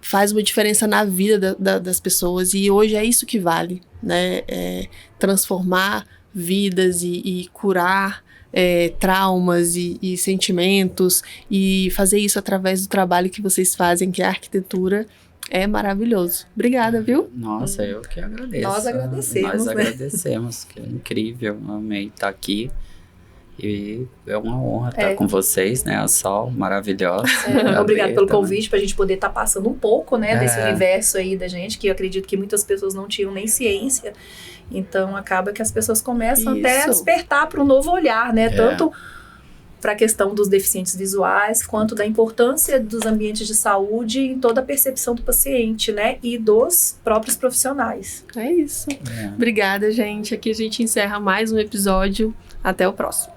faz uma diferença na vida das pessoas. E hoje é isso que vale, né? Transformar vidas e curar traumas e sentimentos. E fazer isso através do trabalho que vocês fazem, que é a arquitetura. É maravilhoso. Obrigada, viu? Nossa, eu que agradeço. Nós agradecemos, Nós né? agradecemos, que é incrível. Amei estar aqui. E é uma honra estar com vocês, né? A Sol, maravilhosa. Obrigada pelo convite, para a gente poder estar passando um pouco, né, desse universo aí da gente, que eu acredito que muitas pessoas não tinham nem ciência. Então, acaba que as pessoas começam até a despertar para um novo olhar, né? Tanto para a questão dos deficientes visuais, quanto da importância dos ambientes de saúde em toda a percepção do paciente, né? E dos próprios profissionais. É isso. Obrigada, gente. Aqui a gente encerra mais um episódio. Até o próximo.